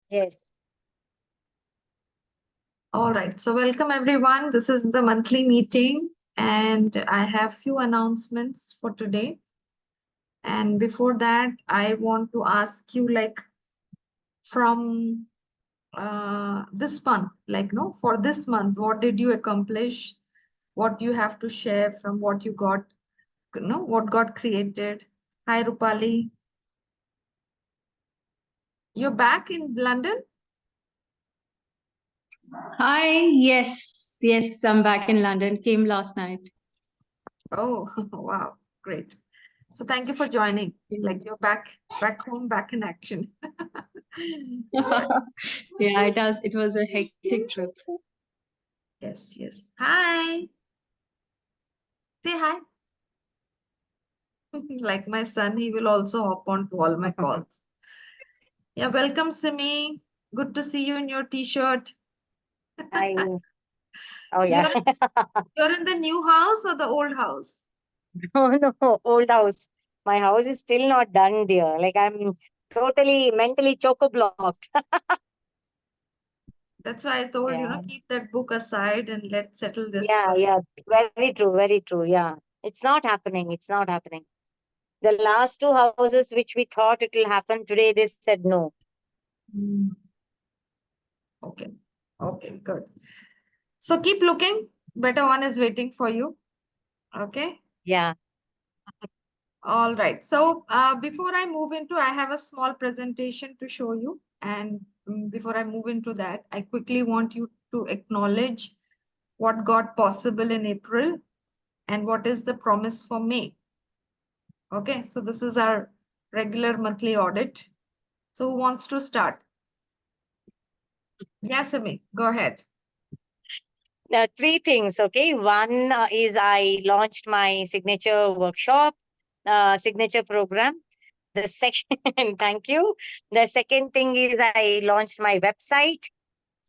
Yes. All right. So welcome everyone. This is the monthly meeting and I have few announcements for today. And before that, I want to ask you from this month, no, for this month, what did you accomplish? What you have to share from what you got, what got created. Hi, Rupali. You're back in London? Hi, yes, I'm back in London. Came last night. Oh, wow. Great. So thank you for joining. Like you're back home, back in action. Yeah, it was a hectic trip. Yes, yes. Hi. Say hi. Like my son, he will also hop on to all my calls. Yeah, welcome, Simi. Good to see you in your t-shirt. I. Oh yeah. You're in the new house or the old house? Oh no, old house. My house is still not done, dear. Like I'm totally mentally choco-blocked. That's why I told Yeah. keep that book aside and let's settle this Yeah, first. yeah. Very true, very true. Yeah. It's not happening. It's not happening. The last two houses which we thought it will happen today, they said no. Hmm. Okay. Okay, good. So keep looking. Better one is waiting for you. Okay. Yeah. All right. So before I move into, I have a small presentation to show you. And before I move into that, I quickly want you to acknowledge what got possible in April and what is the promise for May. Okay. So this is our regular monthly audit. So who wants to start? Yes, Amy, go ahead. Three things, okay. One is I launched my signature workshop, signature program. The second, thank you. The second thing is I launched my website.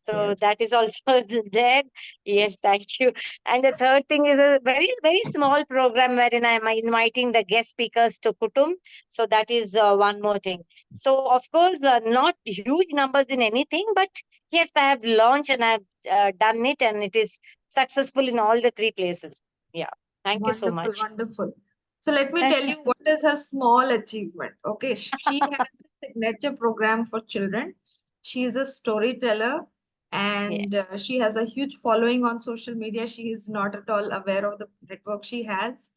So Yes. that is also there. Yes, thank you. And the third thing is a very, very small program wherein I am inviting the guest speakers to Kutum. So that is one more thing. So, of course, not huge numbers in anything, but yes, I have launched and I have done it, and it is successful in all the three places. Yeah. Thank you so Wonderful, much. wonderful. So let me tell you what is her small achievement. Okay, she has a signature program for children. She is a storyteller Yeah. and she has a huge following on social media. She is not at all aware of the network she has.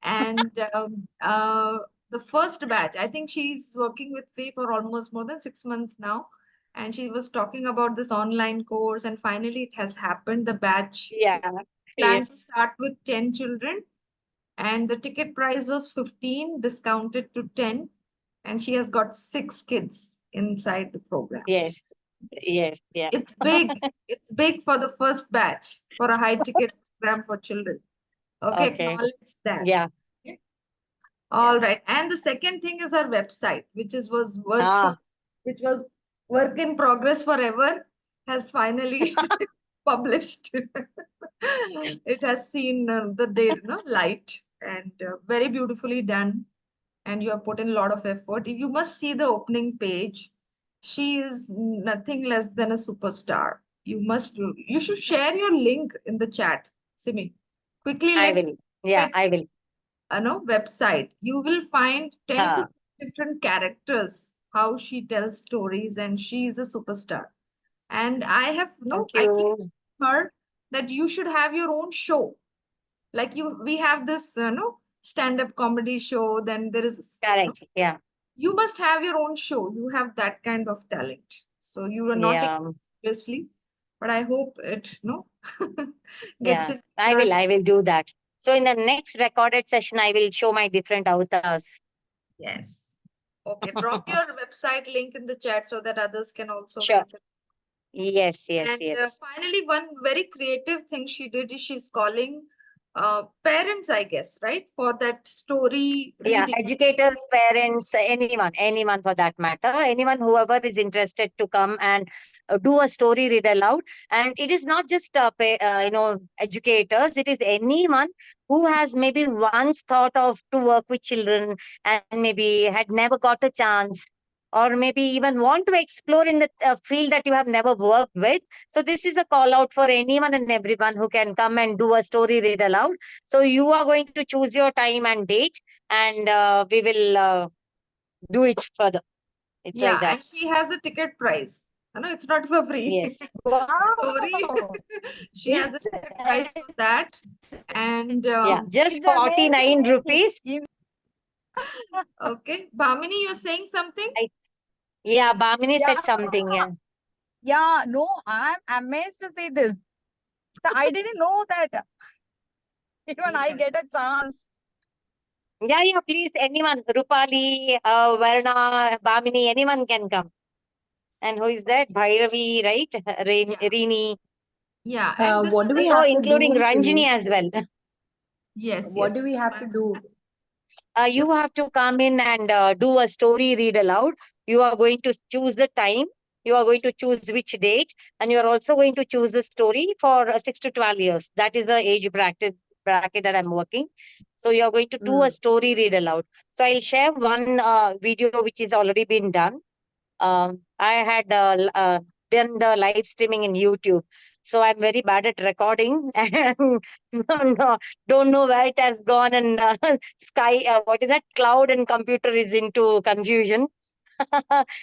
And the first batch, I think she's working with Faye for almost more than 6 months now. And she was talking about this online course, and finally it has happened. The batch Yeah. planned to Yes. start with 10 children and the ticket price was 15 discounted to 10 and she has got 6 kids inside the program. Yes. Yes. Yeah. It's big. It's big for the first batch for a high ticket program for children. Okay, Okay. acknowledge that. Yeah. Okay. Yeah. All right. And the second thing is our website, which Ah. which was work in progress forever, has finally published. It has seen the day, light and very beautifully done. And you have put in a lot of effort. You must see the opening page. She is nothing less than a superstar. You should share your link in the chat, Simi. Quickly I let will. Yeah, check I will. website. You will find 10 to Ha. 12 different characters, how she tells stories, and she is a superstar. And I have Thank I keep you. heard that you should have your own show. Like we have this, stand-up comedy show. Then there is, Correct. Yeah. you must have your own show. You have that kind of talent. So you are not taking Yeah. it seriously, but I hope it, gets Yeah. in I your, will. I will do that. So in the next recorded session, I will show my different avatars. yes. Okay, drop your website link in the chat so that others can also Sure. visit. Yes. Yes. And Yes. finally, one very creative thing she did is she's calling parents, I guess, right, for that story Yeah. reading. Educators, parents, anyone for that matter, anyone whoever is interested to come and do a story read aloud. And it is not just educators. It is anyone who has maybe once thought of to work with children and maybe had never got a chance. or maybe even want to explore in the field that you have never worked with. So this is a call out for anyone and everyone who can come and do a story read aloud. So you are going to choose your time and date, and we will do it further. It's like Yeah, that. and she has a ticket price. No, it's not for free. Yes. Wow. Story. She has a It's, ticket price for that. And yeah, just It's 49 amazing. rupees. okay, Bhamini, you're saying something? I, yeah, Bhamini Yeah, said something. Yeah. yeah, no, I'm amazed to see this. I didn't know that even I get a chance. Yeah, yeah, please, anyone, Rupali, Varna, Bhamini, anyone can come. And who is that? Bhairavi, right? Yeah. Rini. Yeah, and this What is do a we Oh, have to including do, Ranjini Simi? as well. yes, What do yes. we have to do? You have to come in and do a story read aloud. You are going to choose the time. You are going to choose which date, and you are also going to choose the story for 6 to 12 years. That is the age bracket that I'm working. So you are going to do a story read aloud. So I'll share one video which is already been done. I had done the live streaming in YouTube. So I'm very bad at recording and don't know where it has gone. And sky, what is that? Cloud and computer is into confusion.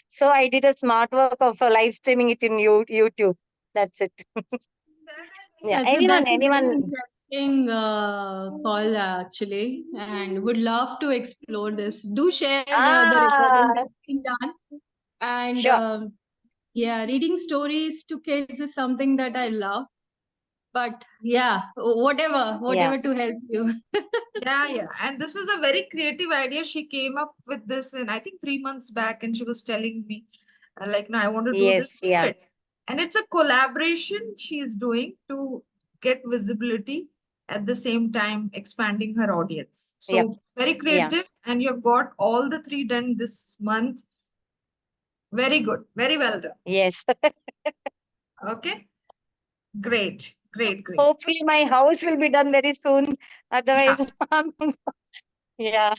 So I did a smart work of live streaming it in YouTube. That's it. Yeah, That's a very anyone. interesting call actually, and would love to explore this. Do share the recording Ah, that's been done. And sure. yeah, reading stories to kids is something that I love. But yeah, Yeah, whatever to help you. Yeah, yeah. And this is a very creative idea. She came up with this in, I think, 3 months back, and she was telling me, like, no, I want to do this, yes, do yeah, it. And it's a collaboration she's doing to get visibility at the same time expanding her audience. yep, So very yeah, creative, and you've got all the three done this month. Very good. Very well done. yes. Okay. Great. Great. Great. Hopefully, my house will be done very soon. Yeah. Otherwise, yeah.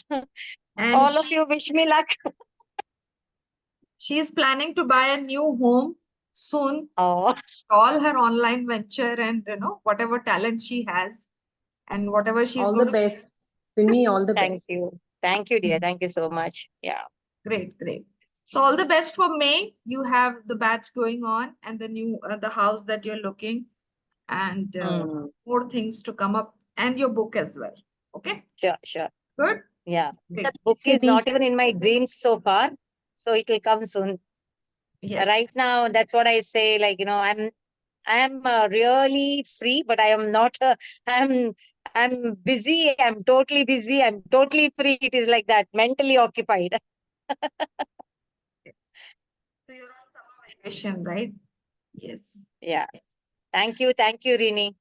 And All of you wish me luck. she's planning to buy a new home soon. Oh, All her online venture and whatever talent she has and whatever she's All going the to best. Simi, all the thank best. you. Thank you, dear. Thank you so much. Yeah. great. So all the best for May. You have the batch going on and the house that you're looking and Mm, more things to come up and your book as well. Okay, sure, sure. good, Yeah. great. Book is Simi. not even in my dreams so far. So it will come soon. Yes, Right now, that's what I say. Like, I'm really free, but I am not. I'm busy. I'm totally busy. I'm totally free. It is like that, mentally occupied. so you're on summer vacation, right? Yes, Yeah. Thank you, Rini.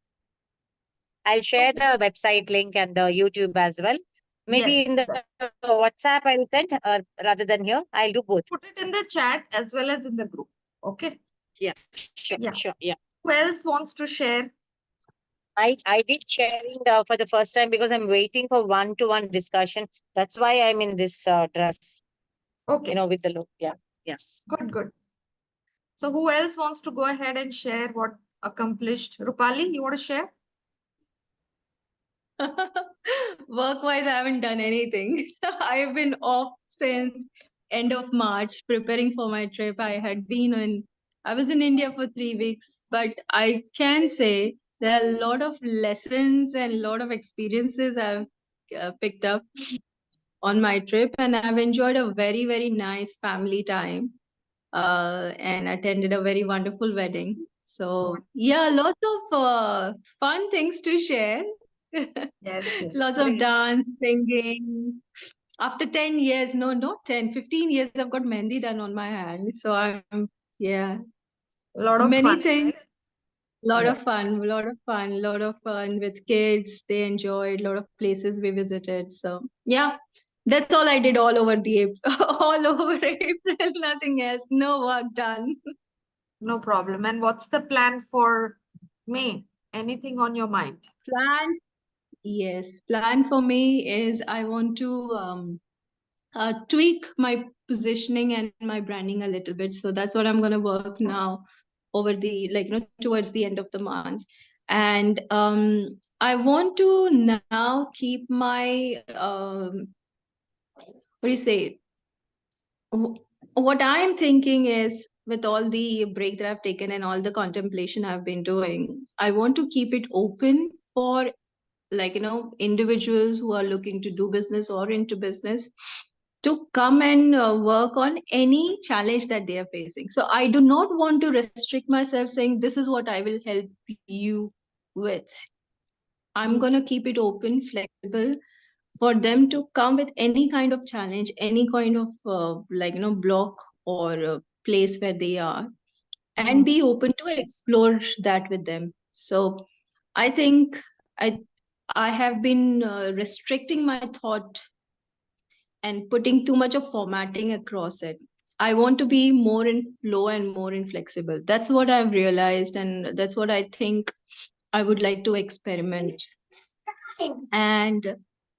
I'll share okay. the website link and the YouTube as well. Yes, Maybe in do the that. WhatsApp I'll send, rather than here. I'll do both. Put it in the chat as well as in the group. Okay, Yeah, sure, yeah. sure. Yeah. Who else wants to share? I did sharing for the first time because I'm waiting for one-to-one discussion. That's why I'm in this dress, Okay, with the look. Yeah. Yeah. good. So who else wants to go ahead and share what accomplished? Rupali, you want to share? Work-wise, I haven't done anything. I've been off since end of March, preparing for my trip. I was in India for 3 weeks, but I can say there are a lot of lessons and a lot of experiences I've picked up on my trip, and I've enjoyed a very, very nice family time. And attended a very wonderful wedding. So yeah, lots of fun things to share. Yes, yes. Lots of Great. dance, singing. After 10 years, no, not 10, 15 years, I've got mehndi done on my hand. So yeah, A lot of many fun, things. right? Lot Yeah. of fun, lot of fun with kids. They enjoyed a lot of places we visited. So yeah, that's all I did all over the all over April. Nothing else. No work done. No problem. And what's the plan for May? Anything on your mind? Plan, yes. Plan for me is I want to tweak my positioning and my branding a little bit. So that's what I'm going to work now over the towards the end of the month. And I want to now keep my what do you say? What I'm thinking is, with all the break that I've taken and all the contemplation I've been doing, I want to keep it open for individuals who are looking to do business or into business to come and work on any challenge that they are facing. So I do not want to restrict myself saying this is what I will help you with. I'm going to keep it open, flexible, for them to come with any kind of challenge, any kind of block or place where they are, and be open to explore that with them. So I think I I have been restricting my thought and putting too much of formatting across it. I want to be more in flow and more in flexible. That's what I've realized, and that's what I think I would like to experiment. And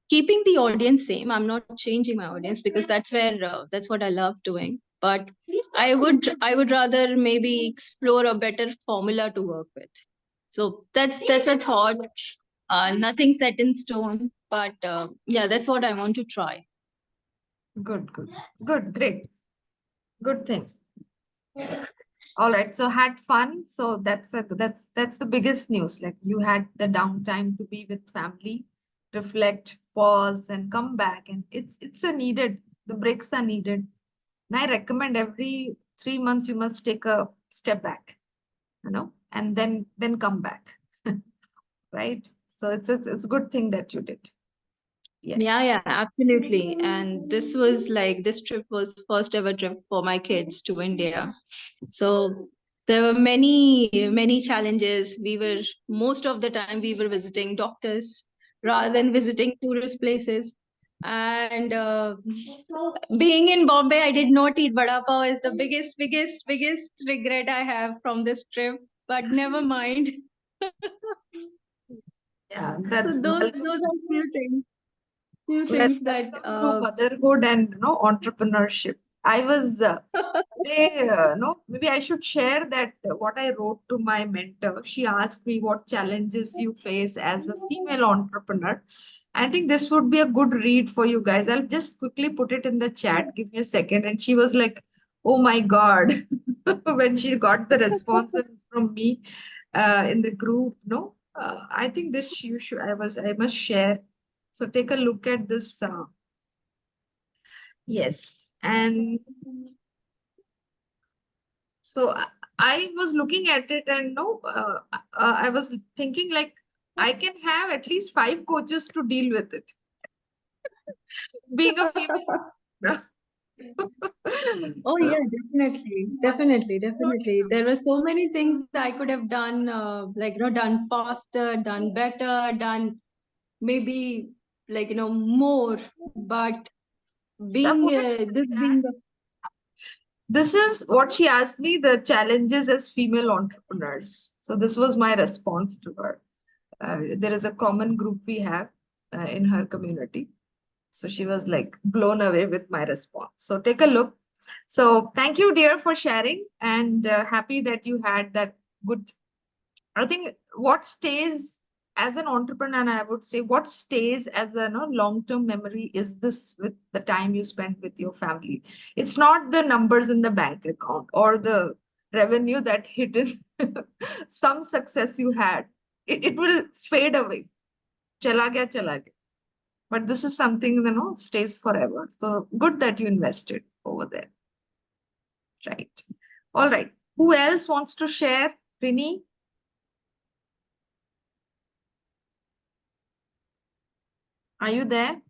keeping the audience same, I'm not changing my audience, because that's what I love doing. But I would rather maybe explore a better formula to work with. So that's a thought. Nothing set in stone, but yeah, that's what I want to try. Good, great. Good thing. All right, so had fun. So that's the biggest news. Like, you had the downtime to be with family, reflect, pause, and come back. And it's a needed. The breaks are needed. And I recommend every 3 months you must take a step back, and then come back. Right? So it's a good thing that you did. Yes. Yeah, absolutely. And this trip was first ever trip for my kids to India. So there were many challenges. Most of the time we were visiting doctors rather than visiting tourist places. And being in Bombay, I did not eat vada pav. Is the biggest regret I have from this trip. But never mind. Yeah, So that's those are few things that to motherhood and entrepreneurship. I was today, maybe I should share that what I wrote to my mentor. She asked me what challenges you face as a female entrepreneur. I think this would be a good read for you guys. I'll just quickly put it in the chat. Give me a second. And she was like, "Oh my God," when she got the responses from me in the group. No, I think this you should. I must share. So take a look at this. Yes, and so I was looking at it, and I was thinking, like, I can have at least 5 coaches to deal with it. Being a female. Oh yeah, definitely. There were so many things I could have done, done faster, done better, done maybe more. But So I being put it in the this chat. being This is what she asked me, the challenges as female entrepreneurs. So this was my response to her. There is a common group we have in her community. So she was like blown away with my response. So take a look. So thank you, dear, for sharing, and happy that you had that good. I think what stays as an entrepreneur, and I would say what stays as a long-term memory, is this: with the time you spend with your family. It's not the numbers in the bank account or the revenue that hidden some success you had. It will fade away. Chala gaya, chala gaya. But this is something stays forever. So good that you invested over there. Right. All right. Who else wants to share? Rini? Are you there?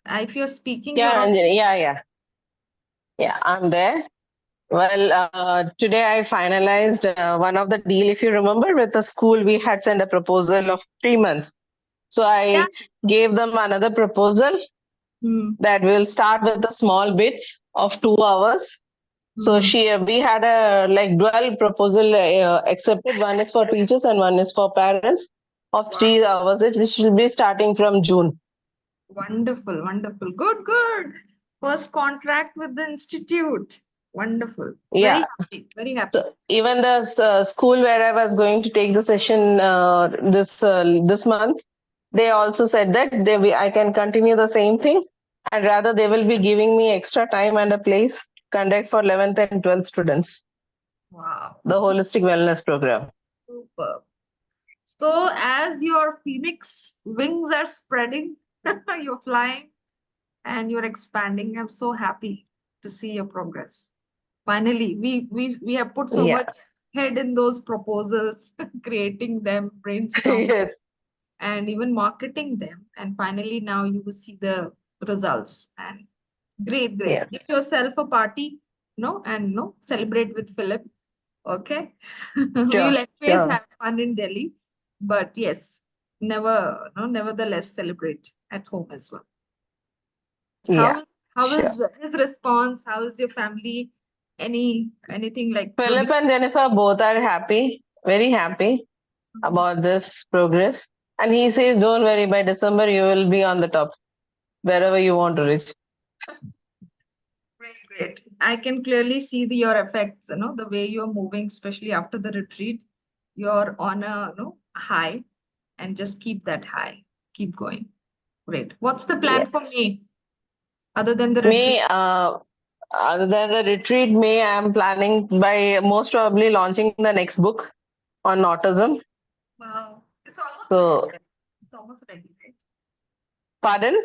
If you're speaking, Yeah, you're on. Anjali. Yeah, I'm there. Well, today I finalized one of the deal. If you remember, with the school, we had sent a proposal of 3 months. So Yeah. I gave them another proposal that will start with the small bits of 2 hours. So we had a like dual proposal accepted. One is for teachers and one is for parents of 3 hours, which will be starting from June. Wonderful, wonderful. Good, good. First contract with the institute. Wonderful. Yeah. Very happy, very happy. So even the school where I was going to take the session this month, they also said that I can continue the same thing, and rather they will be giving me extra time and a place conduct for 11th and 12th students Wow. the holistic wellness program. Super. So as your phoenix wings are spreading, you're flying and you're expanding. I'm so happy to see your progress. Finally, we have put so Yeah. much head in those proposals, creating them, brainstorming, Yes. and even marketing them. And finally, now you will see the results. And great, great. Yes. Give yourself a party, and celebrate with Philip. Okay. We will Sure. always Sure. have fun in Delhi, but yes, never, no, nevertheless celebrate at home as well. How Yeah. is how Sure. is his response? How is your family? Anything like Philip and Jennifer both are happy, very happy about this progress. And he says, don't worry, by December you will be on the top, wherever you want to reach. Great, great. I can clearly see your effects, the way you're moving, especially after the retreat. You're on a high, and just keep that high. Keep going. Great. What's the plan Yeah. for me other than the retreat? May, other than the retreat, May, I'm planning by most probably launching the next book on autism. Wow. It's almost So, ready. It's almost ready, right? pardon?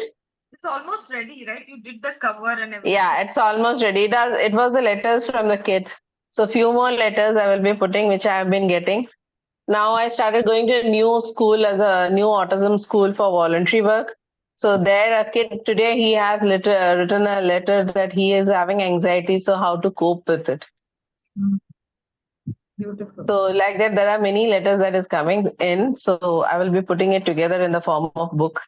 It's almost ready, right? You did the cover and everything. Yeah, it's almost ready. It was the letters from the kids. So, few more letters I will be putting, which I have been getting. Now I started going to a new school as a new autism school for voluntary work. So there, a kid today he has written a letter that he is having anxiety. So how to cope with it? Beautiful. So like that, there are many letters that is coming in. So I will be putting it together in the form of book.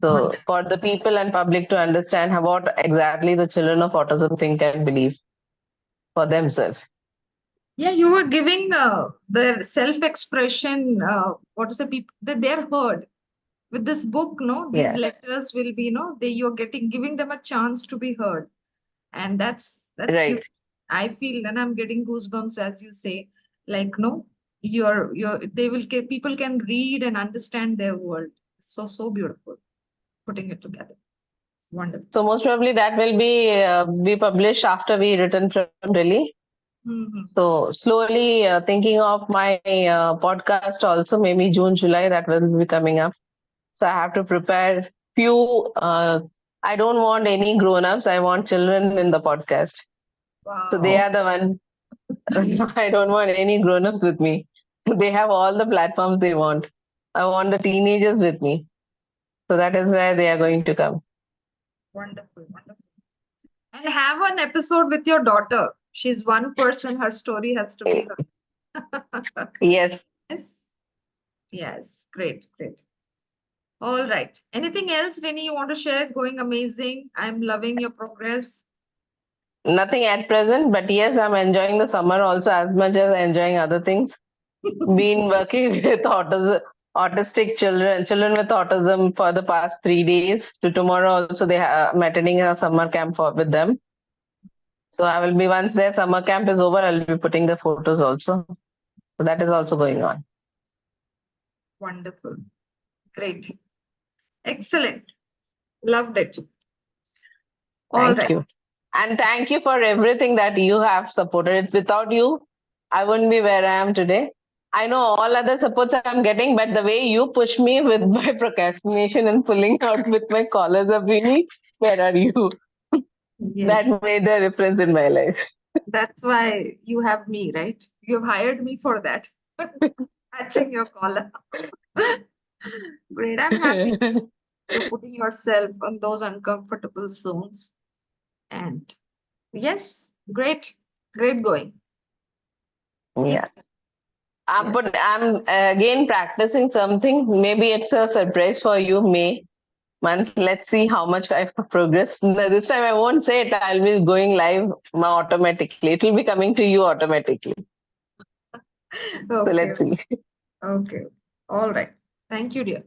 So for the people and public to understand what exactly the children of autism think and believe for themselves. Yeah, you were giving their self-expression. What is the people that they're heard with this book? No, these Yeah, letters will be you're giving them a chance to be heard, and that's right. huge. I feel, and I'm getting goosebumps as you say, like no, you're they will get people can read and understand their world. So beautiful, putting it together. Wonderful. So most probably that will be published after we return from Delhi. Mm-hmm. So slowly thinking of my podcast also, maybe June, July, that will be coming up. So I have to prepare few. I don't want any grown-ups. I want children in the podcast. So they Wow. are the one. I don't want any grown-ups with me. They have all the platforms they want. I want the teenagers with me. So that is where they are going to come. Wonderful, wonderful. And have an episode with your daughter. She's one person, her story has to be heard. Yes. Yes. Yes. Great, great. All right. Anything else, Rennie, you want to share? Going amazing. I'm loving your progress. Nothing at present, but yes, I'm enjoying the summer also as much as enjoying other things. Been working with autistic children with autism for the past 3 days. To tomorrow also I'm attending a summer camp with them. So I will be once their summer camp is over, I'll be putting the photos also. So that is also going on. Wonderful. Great. Excellent. Loved it. All Thank right. you. And thank you for everything that you have supported. Without you, I wouldn't be where I am today. I know all other supports I'm getting, but the way you push me with my procrastination and pulling out with my collars of Winnie, where are you? Yes. That made the difference in my life. That's why you have me, right? You've hired me for that. Catching your collar. Great. I'm happy you're putting yourself on those uncomfortable zones. And yes, great. Great going. Keep, Yeah. yeah. I'm again practicing something. Maybe it's a surprise for you, May month. Let's see how much I progress. No, this time I won't say it. I'll be going live automatically. It will be coming to you automatically. So Okay. let's see. Okay. All right. Thank you, dear.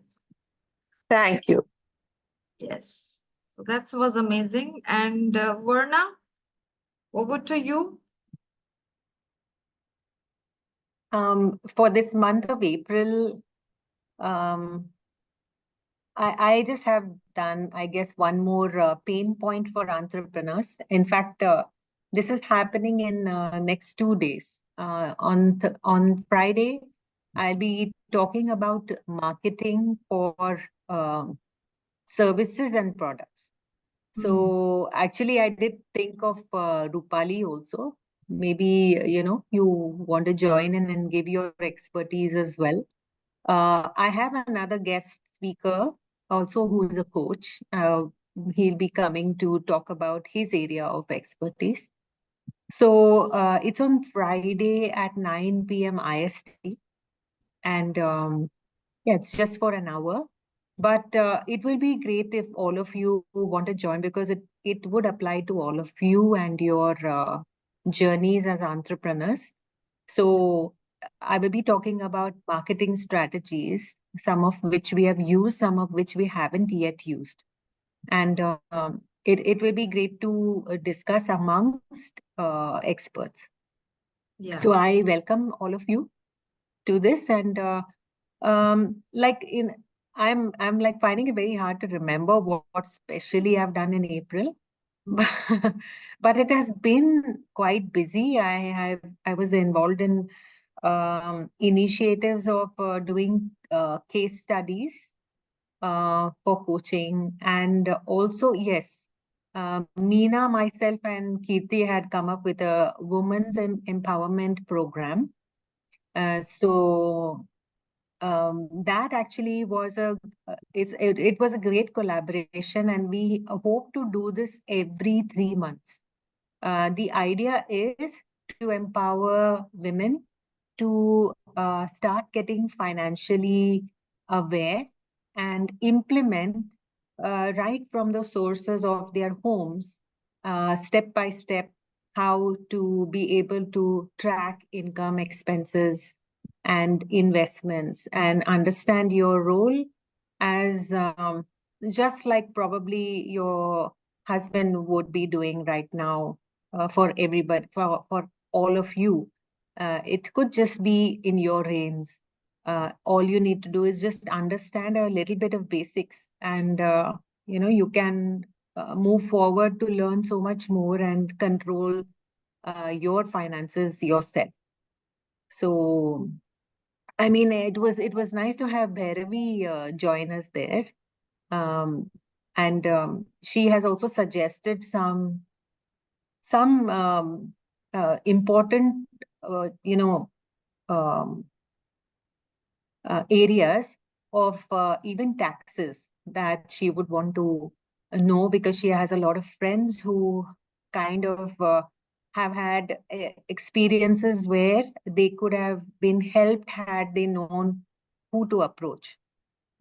Thank you. Yes. So that was amazing. And Verna, over to you. For this month of April, um, I just have done, I guess, one more pain point for entrepreneurs. In fact, this is happening in next 2 days. On Friday, I'll be talking about marketing for services and products. So actually, I did think of Rupali also. Maybe, you want to join in and give your expertise as well. I have another guest speaker also who is a coach. He'll be coming to talk about his area of expertise. So it's on Friday at 9 p.m. IST. And yeah, it's just for an hour. But it will be great if all of you want to join because it would apply to all of you and your journeys as entrepreneurs. So I will be talking about marketing strategies, some of which we have used, some of which we haven't yet used. And it will be great to discuss amongst experts. Yeah. So I welcome all of you to this. And like I'm like finding it very hard to remember what specially I've done in April. But it has been quite busy. I was involved in initiatives of doing case studies for coaching. And also, yes, Meena, myself, and Kirti had come up with a women's empowerment program. So that actually was it was a great collaboration, and we hope to do this every 3 months. The idea is to empower women to start getting financially aware and implement right from the sources of their homes, step by step, how to be able to track income, expenses, and investments, and understand your role as just like probably your husband would be doing right now for everybody, for all of you. It could just be in your reins. All you need to do is just understand a little bit of basics, and you can move forward to learn so much more and control your finances yourself. So, I mean, it was nice to have Bhairavi join us there. Um, and she has also suggested some important, you know, um, areas of even taxes that she would want to know, because she has a lot of friends who kind of have had experiences where they could have been helped had they known who to approach.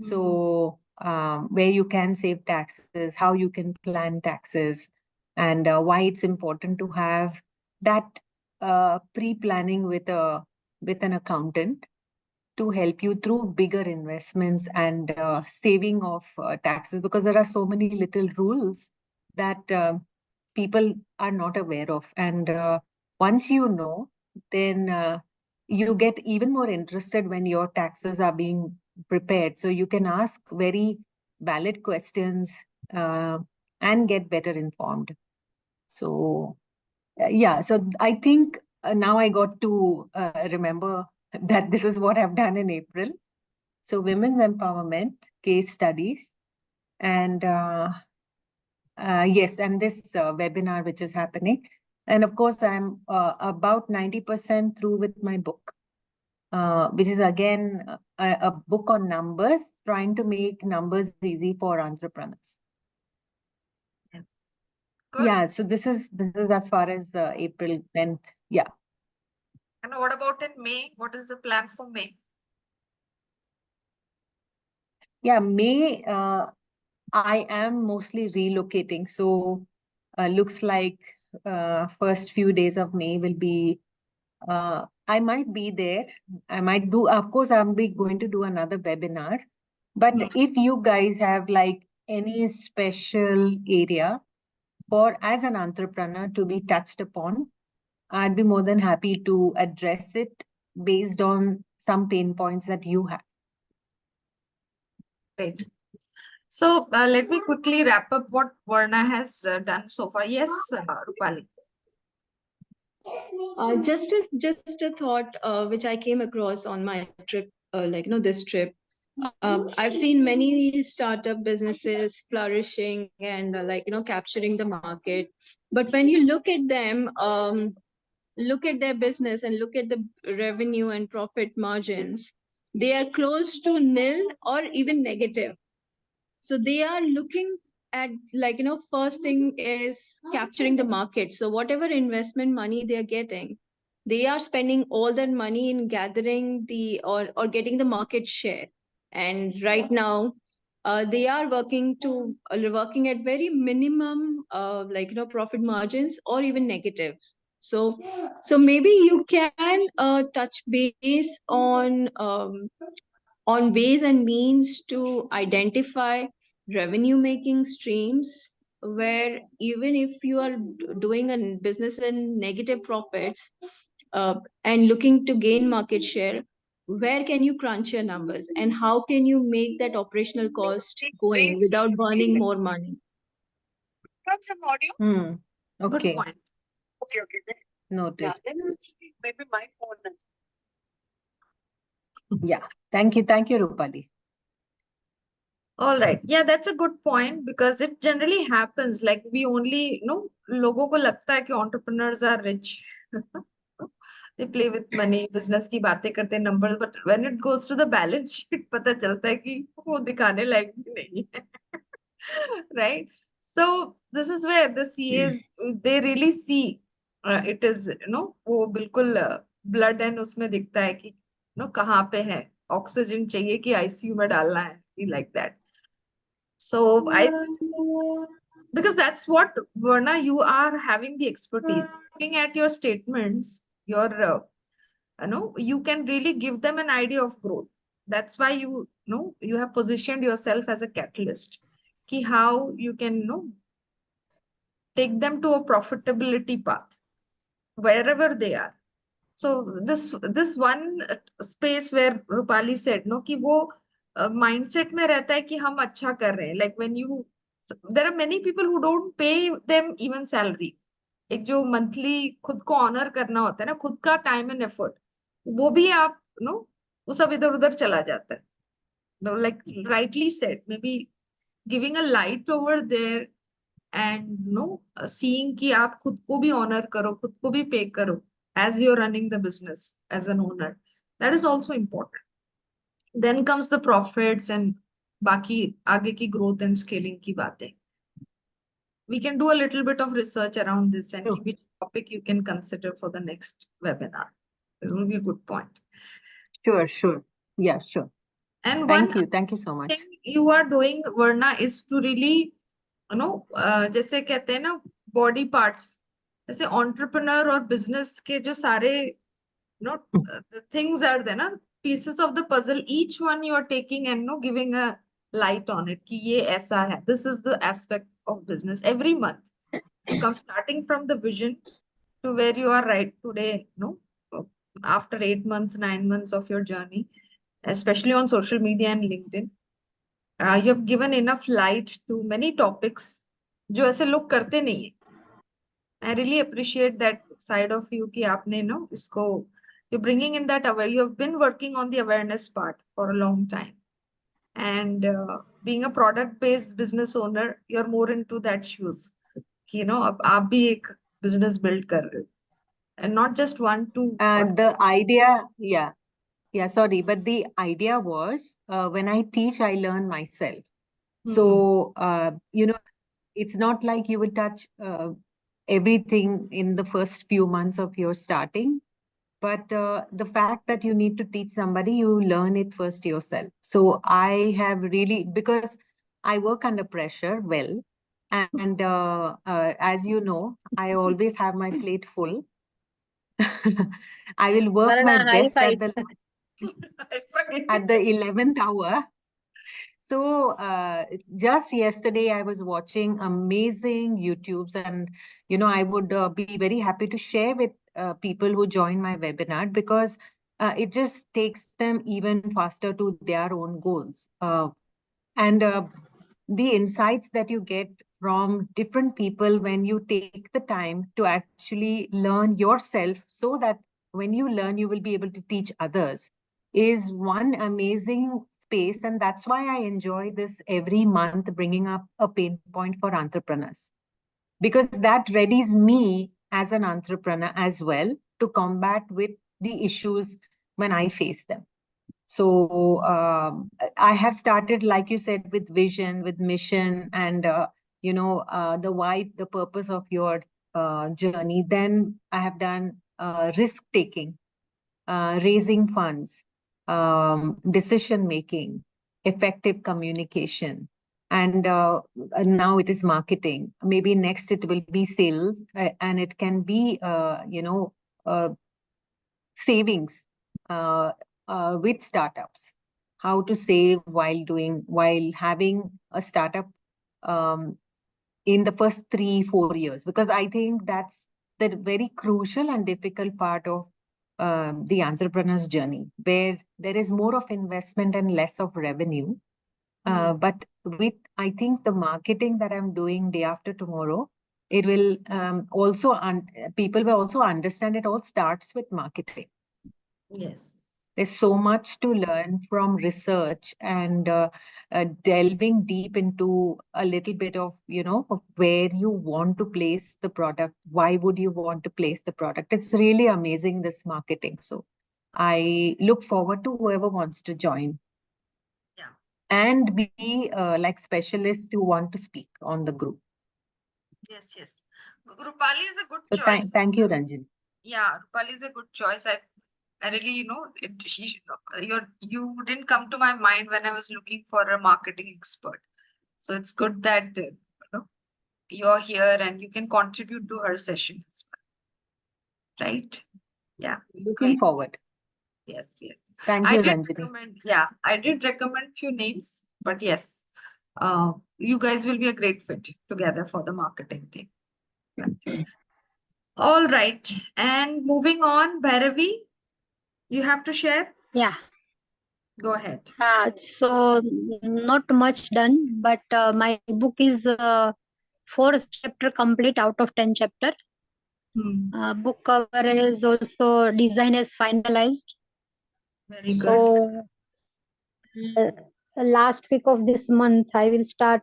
So where you can save taxes, how you can plan taxes, and why it's important to have that pre-planning with an accountant to help you through bigger investments and saving of taxes, because there are so many little rules that people are not aware of. And once you know, then you get even more interested when your taxes are being prepared. So you can ask very valid questions uh, and get better informed. So yeah, so I think now I got to remember that this is what I've done in April. So women's empowerment, case studies, and yes, and this webinar which is happening. And of course, I'm about 90% through with my book, which is again a book on numbers, trying to make numbers easy for entrepreneurs. Yes. Good. Yeah, so this is as far as April went. Yeah. And what about in May? What is the plan for May? Yeah, May, I am mostly relocating. So looks like first few days of May will be, I might be there. I might do, of course, I'm going to do another webinar. But if you guys have like any special area for as an entrepreneur to be touched upon, I'd be more than happy to address it based on some pain points that you have. Right. So let me quickly wrap up what Varna has done so far. Yes, Rupali. Just a thought which I came across on my trip, this trip. I've seen many startup businesses flourishing and capturing the market. But when you look at them, look at their business and look at the revenue and profit margins, they are close to nil or even negative. So they are looking at first thing is capturing the market. So whatever investment money they are getting, they are spending all that money in gathering the or getting the market share. And right now they are working at very minimum profit margins or even negatives. So maybe you can touch base on ways and means to identify revenue making streams where even if you are doing a business in negative profits and looking to gain market share, where can you crunch your numbers and how can you make that operational cost going without burning more money? Some audio. Good Okay, point. Okay. noted. Yeah, then maybe my phone. Yeah, thank you, Rupali. All right. Yeah, that's a good point because it generally happens. Like we only, लोगों को लगता है कि entrepreneurs are rich. They play with money, business की बातें करते हैं numbers, but when it goes to the balance sheet, पता चलता है कि वो दिखाने लायक भी नहीं है. Right? So this is where the CAs, they really see it is, वो बिल्कुल blood and उसमें दिखता है कि, कहाँ पे है, oxygen चाहिए कि ICU में डालना है, like that. So because that's what, Verna, you are having the expertise. Looking at your statements, you can really give them an idea of growth. That's why you have positioned yourself as a catalyst. Ki how you can, take them to a profitability path wherever they are. So this one space where Rupali said, no, कि वो mindset में रहता है कि हम अच्छा कर रहे हैं. Like when there are many people who don't pay them even salary. एक जो monthly खुद को honor करना होता है ना, खुद का time and effort, वो भी आप वो सब इधर उधर चला जाता है. No, like rightly said, maybe giving a light over there and seeing कि आप खुद को भी honor करो, खुद को भी pay करो as you're running the business as an owner. That is also important. Then comes the profits and बाकी आगे की growth and scaling की बातें. We can do a little bit of research around this and which topic you can consider for the next webinar. It will be a good point. Sure. Yeah, sure. And thank you so much. thing you are doing, Varna, is to really, जैसे कहते हैं ना, body parts, जैसे entrepreneur और business के जो सारे, the things are there, na, pieces of the puzzle, each one you are taking and giving a light on it, कि ये ऐसा है. This is the aspect of business. Every month, you come starting from the vision to where you are right today, after 8 months, 9 months of your journey, especially on social media and LinkedIn. You have given enough light to many topics जो ऐसे लोग करते नहीं है. I really appreciate that side of you कि आपने इसको, you're bringing in that aware. You have been working on the awareness part for a long time, and being a product-based business owner, you're more into that shoes. अब आप भी एक business build कर रहे हो, and not just 1, 2. The idea, sorry, but the idea was when I teach, I learn myself. So, it's not like you will touch everything in the first few months of your starting, but the fact that you need to teach somebody, you learn it first yourself. So I have really, because I work under pressure well, and as you know, I always have my plate full. I will work Varna, my high best five. at the 11th hour. So just yesterday, I was watching amazing YouTubes, and I would be very happy to share with people who join my webinar, because it just takes them even faster to their own goals. And the insights that you get from different people when you take the time to actually learn yourself, so that when you learn, you will be able to teach others, is one amazing space. And that's why I enjoy this every month, bringing up a pain point for entrepreneurs, because that readies me as an entrepreneur as well to combat with the issues when I face them. So I have started, like you said, with vision, with mission, and the why, the purpose of your journey. Then I have done risk taking, raising funds, decision making, effective communication, and now it is marketing. Maybe next it will be sales, and it can be savings with startups, how to save while having a startup um, in the first 3-4 years, because I think that's the very crucial and difficult part of the entrepreneur's journey, where there is more of investment and less of revenue. But with, I think, the marketing that I'm doing day after tomorrow, it will people will also understand it all starts with marketing. Yes. There's so much to learn from research, and delving deep into a little bit of, of where you want to place the product. Why would you want to place the product? It's really amazing, this marketing. So I look forward to whoever wants to join. Yeah. And be like specialists who want to speak on the group. Yes, yes. Rupali is a good So choice. thank you, Ranjan. Yeah, Rupali is a good choice. I really, you didn't come to my mind when I was looking for a marketing expert. So it's good that you're here and you can contribute to her session as well. Right? Yeah. Looking Great. forward. Yes, yes. Thank I you, did Ranjini. I did recommend few names, but yes, you guys will be a great fit together for the marketing thing. Yeah. All right. And moving on, Bhairavi, you have to share? Yeah. Go ahead. So not much done, but my book is 4 chapter complete out of 10 chapter. Book cover is also design is finalized. Very good. So last week of this month, I will start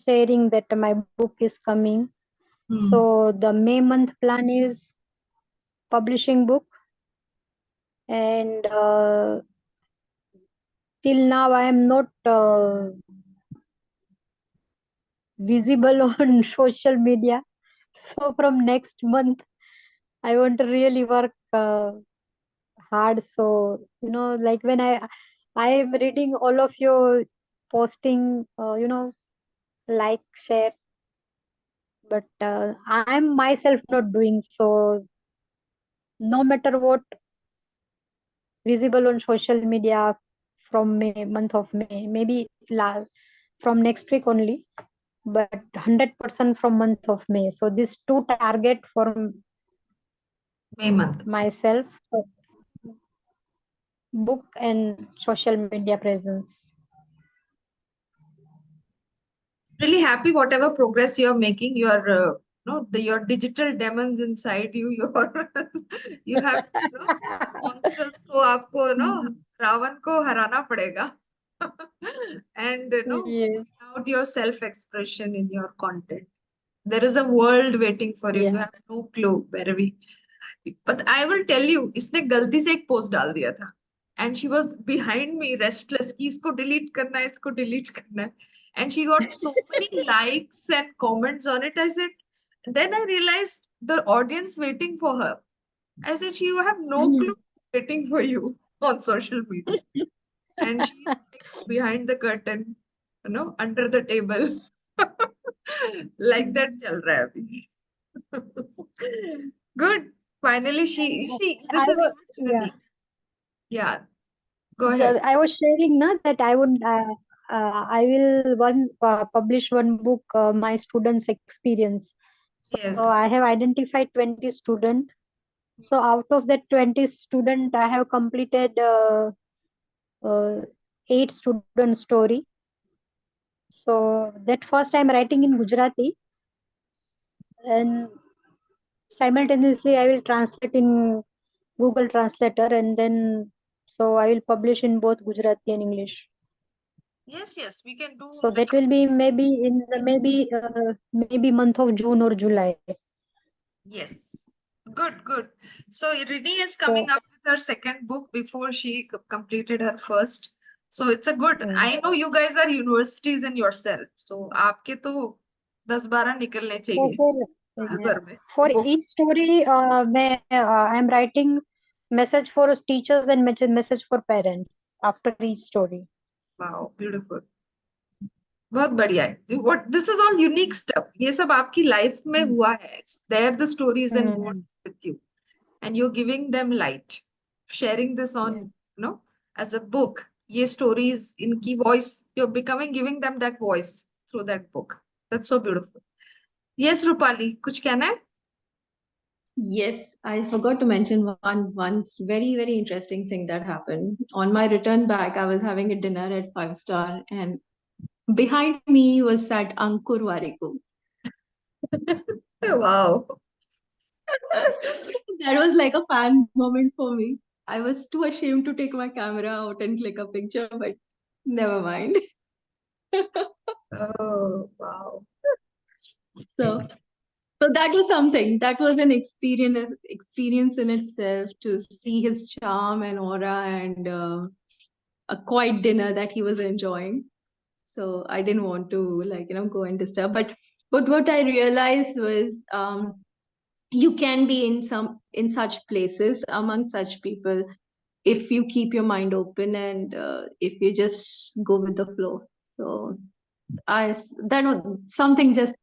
sharing that my book is coming. So the May month plan is publishing book, and till now I am not visible on social media. So from next month, I want to really work hard. So like when I am reading all of your posting, like, share, but I'm myself not doing so. No matter what visible on social media from May, month of May, maybe from next week only, but 100% from month of May. So these two target for May month. myself, so book and social media presence. Really happy whatever progress you're making. Your digital demons inside you. You have monsters को आपको रावण को हराना पड़ेगा. And Yes. out your self-expression in your content. There is a world waiting for you. You Yeah. have no clue, Bhairavi. But I will tell you, इसने गलती से एक post डाल दिया था. And she was behind me, restless, कि इसको delete करना है, इसको delete करना है. And she got so many likes and comments on it. I said, then I realized the audience waiting for her. I said, you have no clue waiting for you on social media. And she's like behind the curtain, under the table. Like that चल रहा है अभी. Good. Finally, this is your journey. Yeah. Go ahead. I was sharing that I would I will publish one book, my students' experience. Yes. So I have identified 20 students. So out of that 20 student, I have completed 8 student story. So that first I'm writing in Gujarati, and simultaneously I will translate in Google Translator, and then so I will publish in both Gujarati and English. Yes, yes, we can do So that will be maybe in the maybe month of June or July. yes. Good, good. So Riddhi is coming up with her second book before she completed her first. So it's a good. I know you guys are universities in yourself. So आपके तो 10-12 निकलने So चाहिए साल भर में. for Book. each story, I am writing message for teachers and message for parents after each story. Wow, beautiful. बहुत बढ़िया है. What this is all unique stuff. ये सब आपकी लाइफ में हुआ है. There the stories and born with you, and you're giving them light, sharing this on as a book. ये stories इनकी voice, you're giving them that voice through that book. That's so beautiful. Yes, Rupali, कुछ कहना है? Yes, I forgot to mention one very, very interesting thing that happened. On my return back, I was having a dinner at 5 Star, and behind me was sat Ankur Warikoo. Wow. That was like a fan moment for me. I was too ashamed to take my camera out and click a picture, but never mind. Oh, wow. So that was something. That was an experience in itself, to see his charm and aura, and a quiet dinner that he was enjoying. So I didn't want to go and disturb. But what I realized was, you can be in such places among such people if you keep your mind open, and if you just go with the flow. So that was something just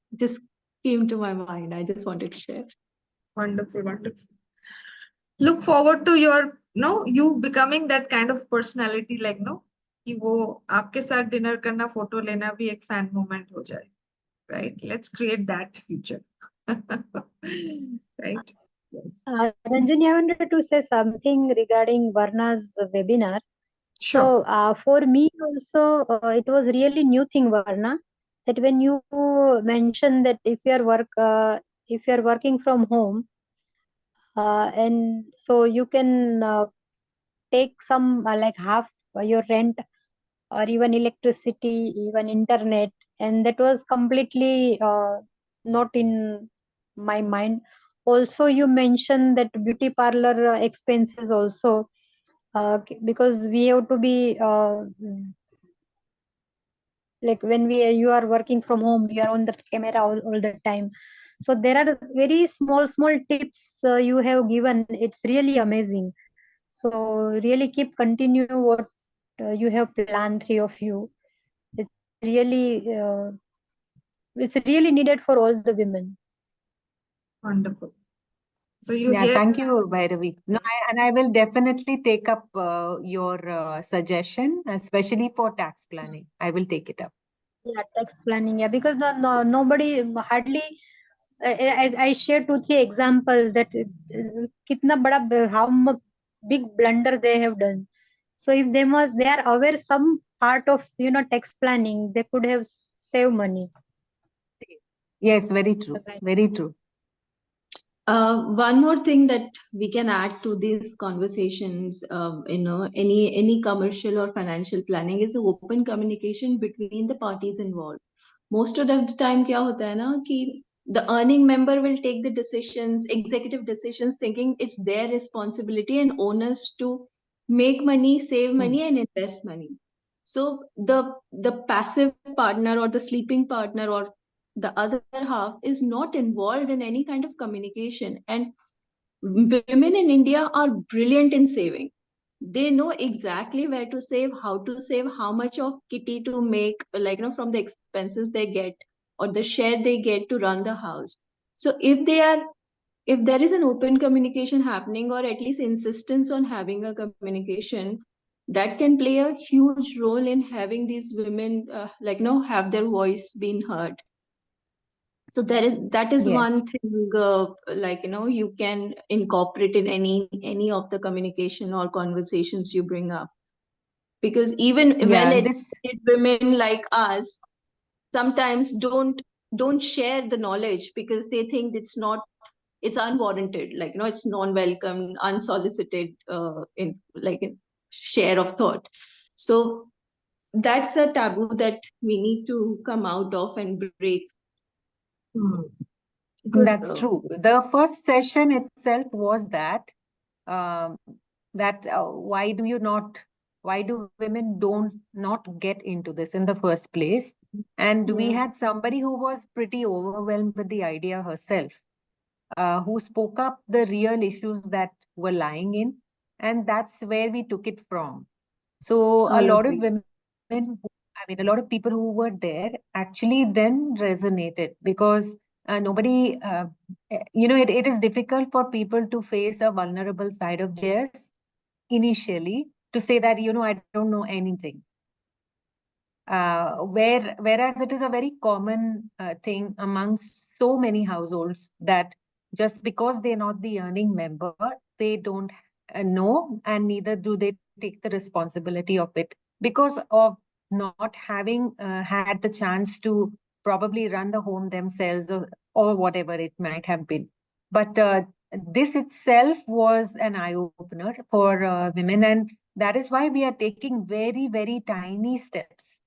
came to my mind. I just wanted to share. Wonderful, wonderful. Look forward to your you becoming that kind of personality, like कि वो आपके साथ dinner करना, photo लेना भी एक fan moment हो जाए. Right, let's create that future. Right. Yes. Ranjani, I wanted to say something regarding Varna's webinar. Sure. So for me also, it was really new thing, Varna, that when you mentioned that if you are working from home, and so you can take some like half your rent or even electricity, even internet, and that was completely not in my mind. Also, you mentioned that beauty parlor expenses also, because we have to be like when you are working from home, you are on the camera all the time. So there are very small tips you have given. It's really amazing. So really continue what you have planned, three of you. It's really needed for all the women. Wonderful. So you Yeah, hear. thank you, Bhairavi. No, I will definitely take up your suggestion, especially for tax planning. I will take it up. Yeah, tax planning. Yeah, because nobody hardly. I share 2-3 examples that kitna bada how big blunder they have done. So if they are aware some part of tax planning, they could have saved money. Yes, very true. Very true. One more thing that we can add to these conversations, any commercial or financial planning, is open communication between the parties involved. Most of the time, क्या होता है ना कि the earning member will take the decisions, executive decisions, thinking it's their responsibility and onus to make money, save money, and invest money. So the passive partner or the sleeping partner or the other half is not involved in any kind of communication. And women in India are brilliant in saving. They know exactly where to save, how much of kitty to make, from the expenses they get or the share they get to run the house. So if there is an open communication happening, or at least insistence on having a communication, that can play a huge role in having these women have their voice being heard. So that is Yes. one thing, you can incorporate in any of the communication or conversations you bring up, because even Yeah, this well-educated women like us sometimes don't share the knowledge because they think it's unwarranted, it's non-welcome, unsolicited, in share of thought. So that's a taboo that we need to come out of and break. Good. That's true. The first session itself was that um, why do women don't not get into this in the first place? And we Yes. had somebody who was pretty overwhelmed with the idea herself, who spoke up the real issues that were lying in, and that's where we took it from. So a lot of women, a lot of people who were there actually then resonated because nobody, it is difficult for people to face a vulnerable side of theirs initially to say that, I don't know anything. Whereas it is a very common thing amongst so many households that just because they're not the earning member, they don't know, and neither do they take the responsibility of it because of not having had the chance to probably run the home themselves, or whatever it might have been. But this itself was an eye opener for women, and that is why we are taking very, very tiny steps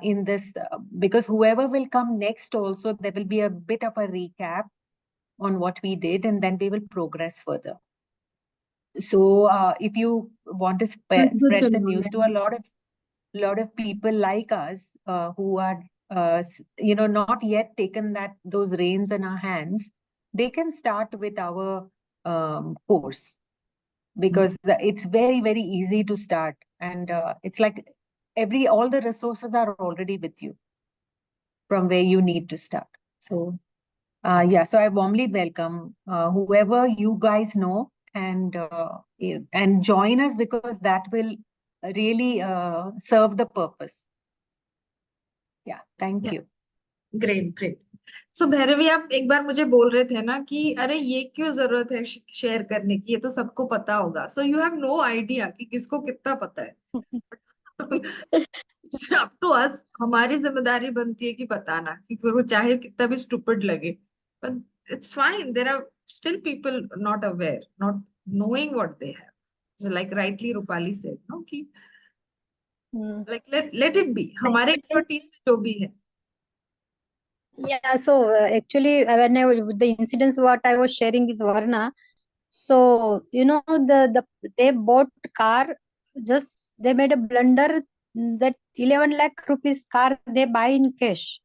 in this, because whoever will come next also, there will be a bit of a recap on what we did, and then we will progress further. So if you want to That's good spread to the know. news to a lot of people like us who are not yet taken those reins in our hands, they can start with our course, because it's very, very easy to start, and it's like all the resources are already with you from where you need to start. So so I warmly welcome whoever you guys know, and join us, because that will really serve the purpose. Yeah, thank you. Great great. So Bhairavi, आप एक बार मुझे बोल रहे थे ना कि अरे ये क्यों जरूरत है शेयर करने की, ये तो सबको पता होगा. So you have no idea कि किसको कितना पता है. अप टू अस, हमारी जिम्मेदारी बनती है कि बताना, कि फिर वो चाहे कितना भी स्टूपिड लगे. But it's fine, there are still people not aware, not knowing what they have. So like rightly Rupali said, no, कि like let it be, हमारे एक्सपर्टीज में जो भी है. Yeah, so actually, when the incidents what I was sharing is Varna. So they bought car, just they made a blunder, that 11 lakh rupees car they buy in cash.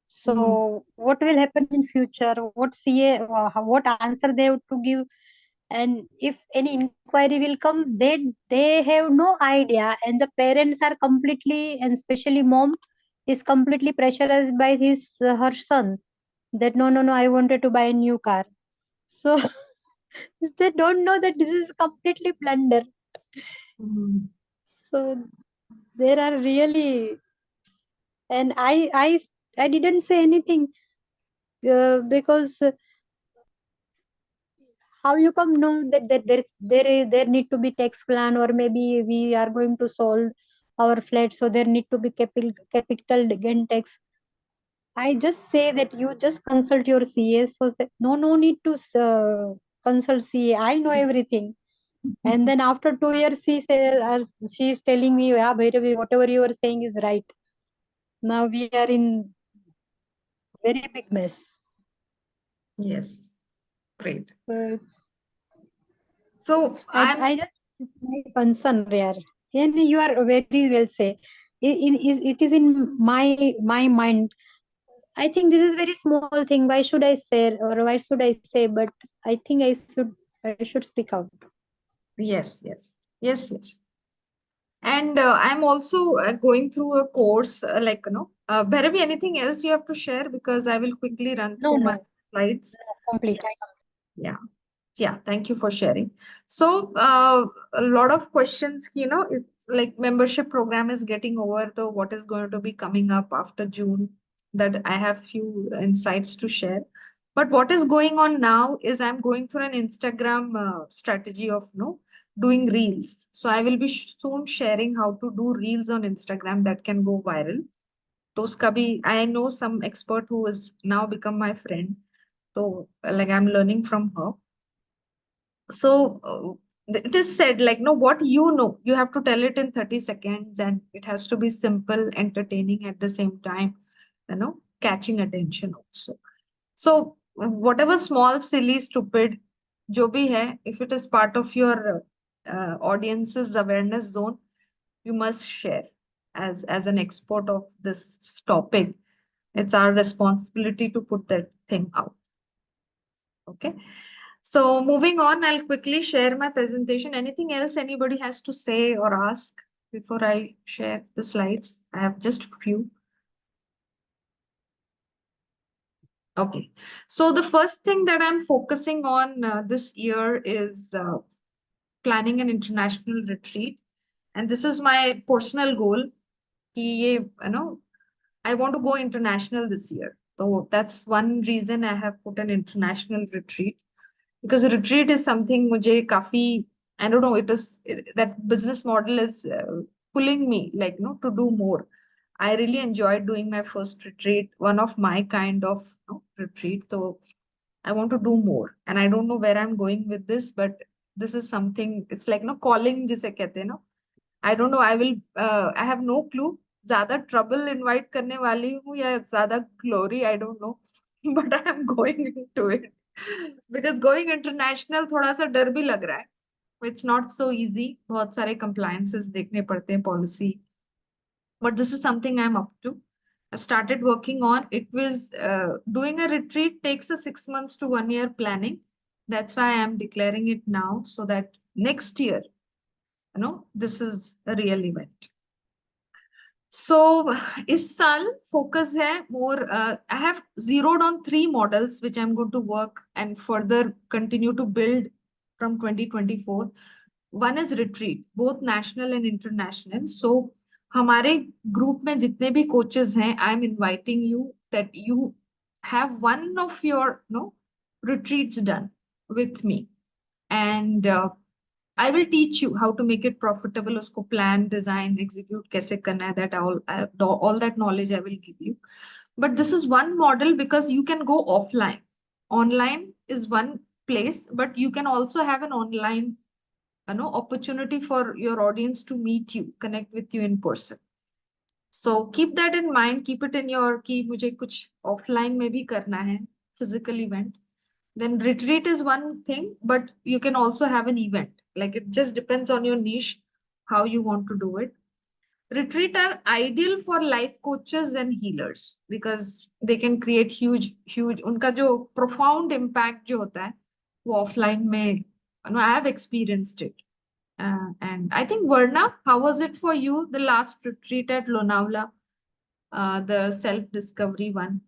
So what will happen in future? What CA, what answer they have to give? And if any inquiry will come, they have no idea, and the parents are completely, and especially mom is completely pressurized by her son, that no, I wanted to buy a new car. So they don't know that this is completely blunder. So there are really, and I didn't say anything, because how you come know that there need to be tax plan, or maybe we are going to solve our flat, so there need to be capital gain tax. I just say that you just consult your CA. So say, no need to consult CA. I know everything. And then after 2 years, she is telling me, yeah, Bhairavi, whatever you are saying is right. Now we are in very big mess. Yes, great. So So I just my concern there. And you are very well say. It is in my mind. I think this is very small thing. Why should I say, or why should I say? But I think I should speak out. yes, yes. And I'm also going through a course, Bhairavi, anything else you have to share? Because I will quickly run through my slides. Complete. Yeah, thank you for sharing. So a lot of questions, like membership program is getting over, though what is going to be coming up after June, that I have few insights to share. But what is going on now is I'm going through an Instagram strategy of doing reels. So I will be soon sharing how to do reels on Instagram that can go viral. Those kabhi, I know some expert who has now become my friend. So like I'm learning from her. So it is said like, no, what you have to tell it in 30 seconds, and it has to be simple, entertaining at the same time, catching attention also. So whatever small, silly, stupid, jo bhi hai, if it is part of your audience's awareness zone, you must share. As an expert of this topic, it's our responsibility to put that thing out. Okay. So moving on, I'll quickly share my presentation. Anything else anybody has to say or ask before I share the slides? I have just few. Okay. So the first thing that I'm focusing on this year is planning an international retreat. And this is my personal goal. I want to go international this year. So that's one reason I have put an international retreat. Because a retreat is something mujhe kafi, I don't know, that business model is pulling me like to do more. I really enjoyed doing my first retreat, one of my kind of retreat. So I want to do more, and I don't know where I'm going with this, but this is something. It's like calling जिसे कहते हैं I don't know. I have no clue. ज़्यादा trouble invite करने वाली हूँ या ज़्यादा glory, I don't know. But I am going into it because going international थोड़ा सा डर भी लग रहा है. It's not so easy. बहुत सारे compliances देखने पड़ते हैं, policy. But this is something I'm up to. I've started working on it. Was doing a retreat takes a 6 months to 1 year planning. That's why I'm declaring it now, so that next year, this is a real event. So इस साल focus है more. I have zeroed on 3 models which I'm going to work and further continue to build from 2024. One is retreat, both national and international. So हमारे group में जितने भी coaches हैं, I'm inviting you that you have one of your retreats done with me, and I will teach you how to make it profitable. Usko plan, design, execute kaise karna hai, that all that knowledge I will give you. But this is one model because you can go offline. Online is one place, but you can also have an online opportunity for your audience to meet you, connect with you in person. So keep that in mind. Keep it in your कि मुझे कुछ offline में भी करना है, physical event. Then retreat is one thing, but you can also have an event. Like it just depends on your niche, how you want to do it. Retreat are ideal for life coaches and healers because they can create huge. उनका जो profound impact जो होता है, वो offline में, I have experienced it. And I think Varna, how was it for you? The last retreat at Lonavala, the self-discovery one.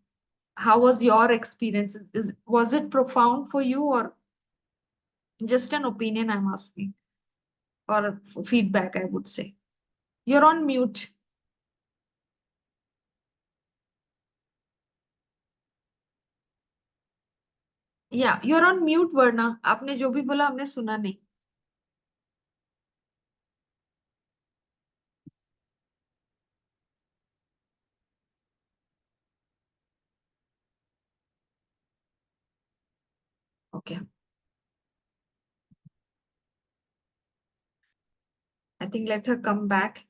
How was your experience? Was it profound for you, or just an opinion I'm asking, or feedback, I would say? You're on mute. Yeah, you're on mute, Varna. आपने जो भी बोला हमने सुना नहीं. Okay. I think let her come back.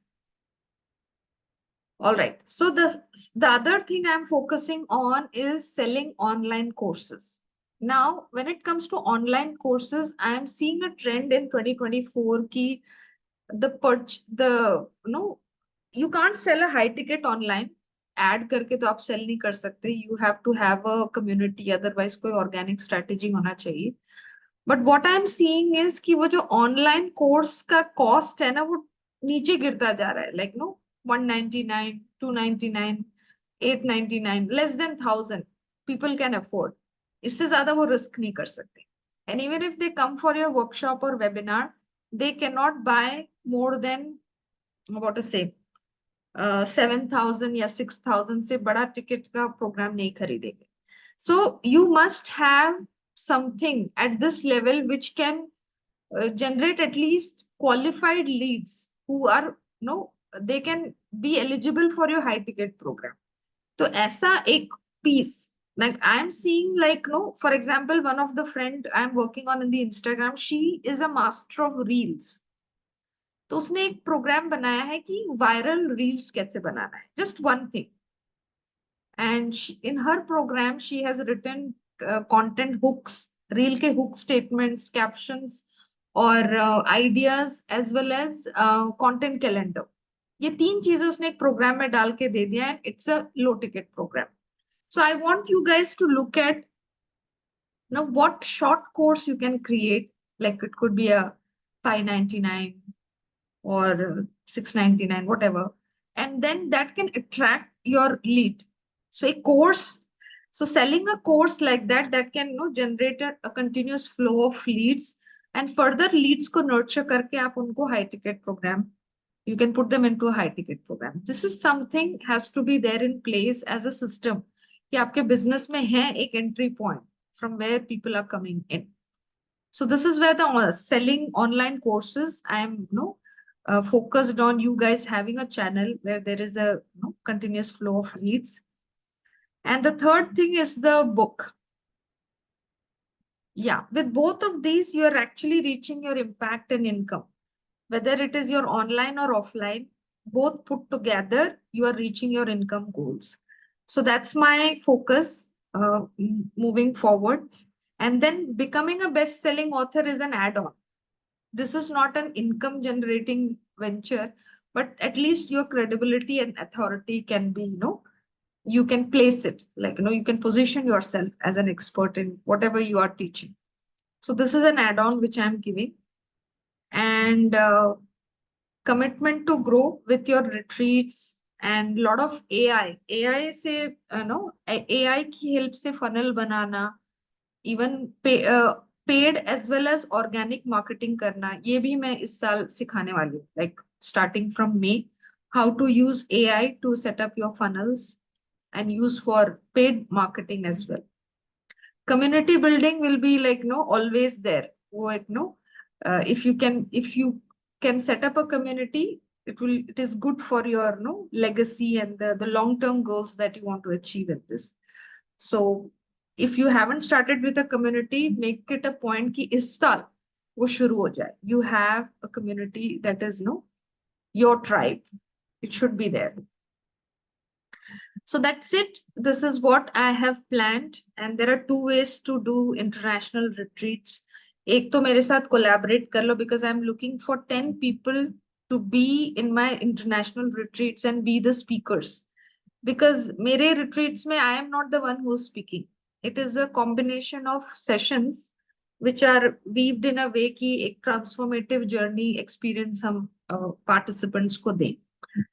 All right. So the other thing I'm focusing on is selling online courses. Now, when it comes to online courses, I'm seeing a trend in 2024 ki you can't sell a high ticket online. Ad करके तो आप sell नहीं कर सकते. You have to have a community, otherwise कोई organic strategy होना चाहिए. But what I'm seeing is कि वो जो online course का cost है ना, वो नीचे गिरता जा रहा है. Like 199, 299, 899, less than 1,000 people can afford. इससे ज्यादा वो risk नहीं कर सकते. And even if they come for your workshop or webinar, they cannot buy more than what to say 7,000 या 6,000 से बड़ा टिकट का प्रोग्राम नहीं खरीदेंगे. So you must have something at this level which can generate at least qualified leads who are no they can be eligible for your high ticket program. तो ऐसा एक piece like I am seeing like no for example one of the friend I am working on in the Instagram, she is a master of reels. तो उसने एक programme बनाया है कि viral reels कैसे बनाना है, just one thing. And in her program she has written content hooks, reel के हुक स्टेटमेंट्स, कैप्शंस और ideas as well as content calendar. ये तीन चीजें उसने एक प्रोग्राम में डाल के दे दिया है. It's a low ticket program. So I want you guys to look at now what short course you can create. Like it could be a 599 or 699, whatever. And then that can attract your lead. So a course, so selling a course like that, that can generate a continuous flow of leads. And further leads ko nurture karke aap unko high ticket program, you can put them into a high ticket program. This is something has to be there in place as a system. कि आपके business में है एक entry point from where people are coming in. So this is where the selling online courses, I am focused on you guys having a channel where there is a continuous flow of leads. And the third thing is the book. Yeah, with both of these, you are actually reaching your impact and income. Whether it is your online or offline, both put together, you are reaching your income goals. So that's my focus moving forward. And then becoming a best-selling author is an add-on. This is not an income generating venture, but at least your credibility and authority can be, you can place it, like, you can position yourself as an expert in whatever you are teaching. So this is an add-on which I'm giving. And commitment to grow with your retreats and lot of AI से AI की help से funnel बनाना, even paid as well as organic marketing करना, ये भी मैं इस साल सिखाने वाली हूँ. Like starting from May, how to use AI to set up your funnels and use for paid marketing as well. Community building will be like always there. वो एक if you can set up a community, it is good for your legacy and the long-term goals that you want to achieve in this. So if you haven't started with a community, make it a point कि इस साल वो शुरू हो जाए. You have a community that is your tribe. It should be there. So that's it. This is what I have planned. And there are two ways to do international retreats. एक तो मेरे साथ collaborate कर लो, because I'm looking for 10 people to be in my international retreats and be the speakers. Because मेरे retreats में I am not the one who's speaking. It is a combination of sessions which are weaved in a way कि एक transformative journey experience हम participants को दें.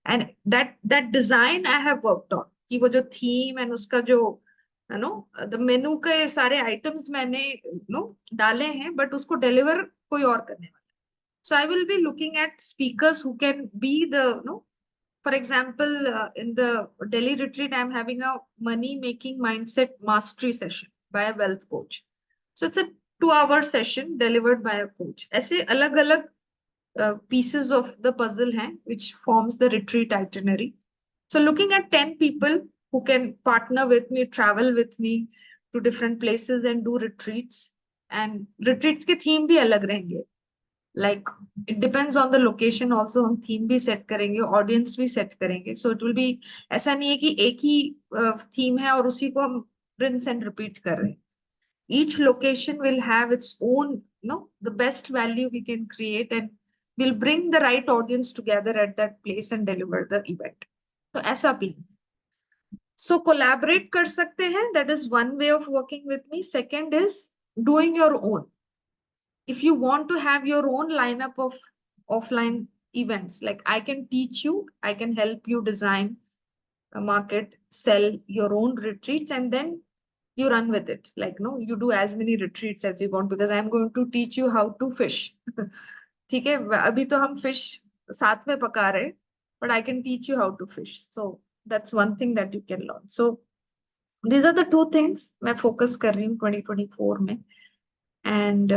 And that design I have worked on. कि वो जो theme and उसका जो the menu के सारे items मैंने डाले हैं, but उसको deliver कोई और करने वाला. So I will be looking at speakers who can be the for example, in the Delhi retreat, I'm having a money making mindset mastery session by a wealth coach. So it's a 2-hour session delivered by a coach. ऐसे अलग-अलग pieces of the puzzle हैं, which forms the retreat itinerary. So looking at 10 people who can partner with me, travel with me to different places and do retreats. And retreats के theme भी अलग रहेंगे. Like it depends on the location also, हम theme भी set करेंगे, audience भी set करेंगे. So it will be ऐसा नहीं है कि एक ही theme है और उसी को हम rinse and repeat कर रहे हैं. Each location will have its own, the best value we can create, and we'll bring the right audience together at that place and deliver the event. So ऐसा भी. So collaborate कर सकते हैं. That is one way of working with me. Second is doing your own. If you want to have your own lineup of offline events, like I can teach you, I can help you design, market, sell your own retreats, and then you run with it. Like, you do as many retreats as you want, because I'm going to teach you how to fish. ठीक है, अभी तो हम fish साथ में पका रहे, but I can teach you how to fish. So that's one thing that you can learn. So these are the two things मैं focus कर रही हूँ 2024 में. And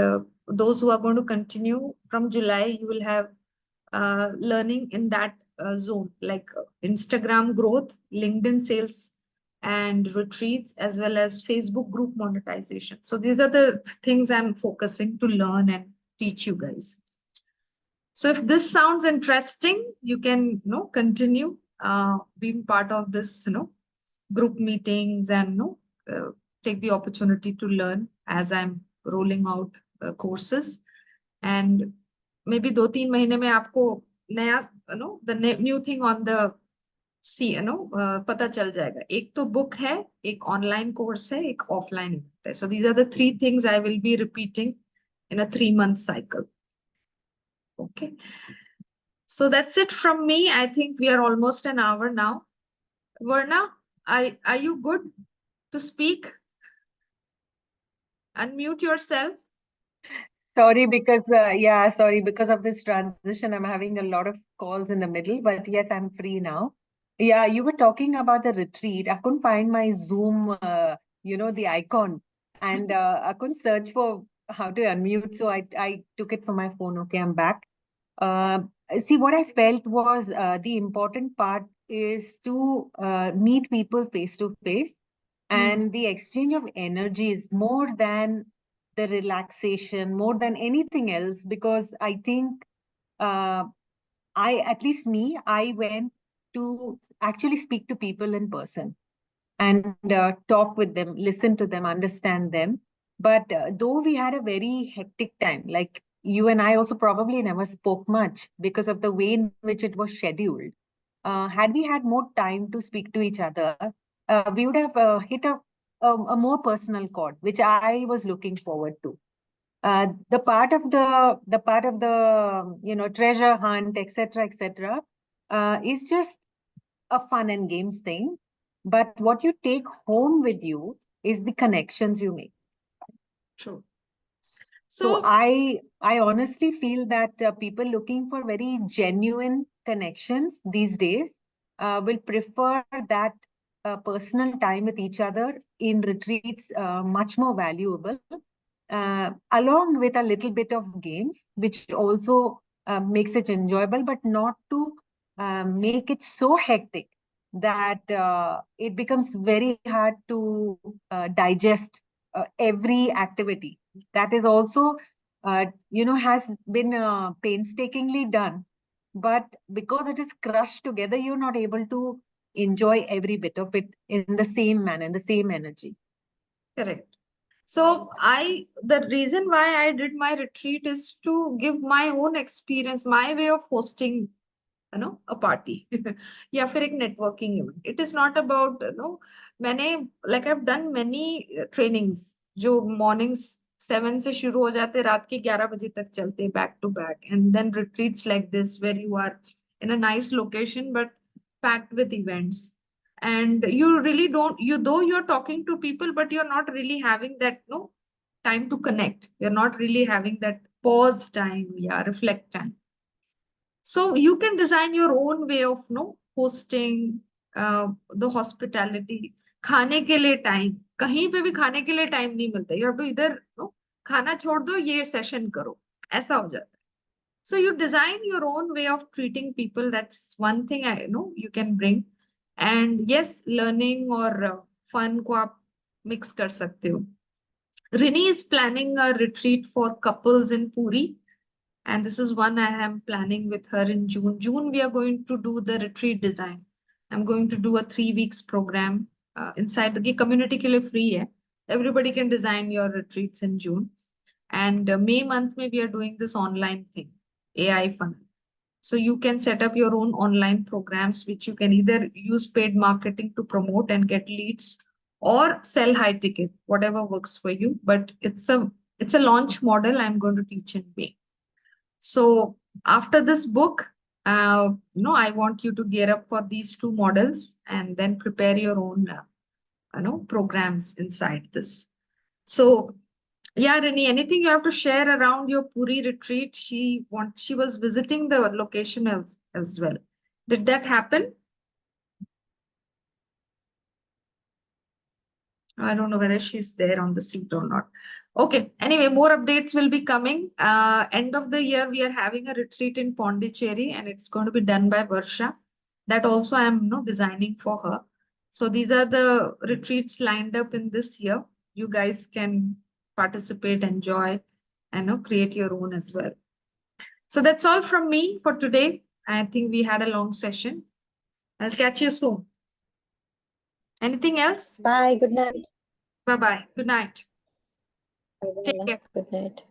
those who are going to continue from July, you will have learning in that zone, like Instagram growth, LinkedIn sales and retreats, as well as Facebook group monetization. So these are the things I'm focusing to learn and teach you guys. So if this sounds interesting, you can continue being part of this group meetings and take the opportunity to learn as I'm rolling out courses. And maybe 2-3 महीने में आपको नया the new thing on the पता चल जाएगा. एक तो book है, एक online course है, एक offline event है. So these are the 3 things I will be repeating in a 3-month cycle. Okay. So that's it from me. I think we are almost an hour now. Varna, are you good to speak? Unmute yourself. Sorry, because of this transition, I'm having a lot of calls in the middle, but yes, I'm free now. Yeah, you were talking about the retreat. I couldn't find my Zoom, the icon, and I couldn't search for how to unmute, so I took it from my phone. Okay, I'm back. See, what I felt was the important part is to meet people face to face, and the exchange of energy is more than the relaxation, more than anything else, because I think at least me, I went to actually speak to people in person and talk with them, listen to them, understand them. But though we had a very hectic time, like you and I also probably never spoke much because of the way in which it was scheduled. Had we had more time to speak to each other, we would have hit a more personal chord, which I was looking forward to. The part of the treasure hunt, etc., is just a fun and games thing. But what you take home with you is the connections you make. True. So I honestly feel that people looking for very genuine connections these days will prefer that personal time with each other in retreats much more valuable, along with a little bit of games, which also makes it enjoyable, but not to make it so hectic that it becomes very hard to digest every activity. That is also, has been painstakingly done. But because it is crushed together, you're not able to enjoy every bit of it in the same manner, in the same energy. Correct. So the reason why I did my retreat is to give my own experience, my way of hosting, a party या फिर एक networking event. It is not about, I've done many trainings जो mornings 7 से शुरू हो जाते रात के 11 बजे तक चलते back to back, and then retreats like this where you are in a nice location but packed with events. And you really though you're talking to people, but you're not really having that time to connect. You're not really having that pause time, reflect time. So you can design your own way of hosting the hospitality. खाने के लिए time, कहीं पे भी खाने के लिए time नहीं मिलता. You have to either खाना छोड़ दो, ये सेशन करो, ऐसा हो जाता है. So you design your own way of treating people. That's one thing I know you can bring. And yes, learning or fun को आप mix कर सकते हो. Rini is planning a retreat for couples in Puri. And this is one I am planning with her in June. June, we are going to do the retreat design. I'm going to do a 3 weeks program inside the community ke liye free hai. Everybody can design your retreats in June. And May month, we are doing this online thing, AI funnel. So you can set up your own online programs, which you can either use paid marketing to promote and get leads, or sell high ticket, whatever works for you. But it's a launch model I'm going to teach in May. So after this book, I want you to gear up for these 2 models and then prepare your own, programs inside this. So yeah, Rini, anything you have to share around your Puri retreat? She was visiting the location as well. Did that happen? I don't know whether she's there on the seat or not. Okay. Anyway, more updates will be coming. End of the year, we are having a retreat in Pondicherry, and it's going to be done by Varsha. That also I am designing for her. So these are the retreats lined up in this year. You guys can participate, enjoy, and create your own as well. So that's all from me for today. I think we had a long session. I'll catch you soon. Anything else? Bye. Good night. Bye-bye. Good night. Take care. Good night.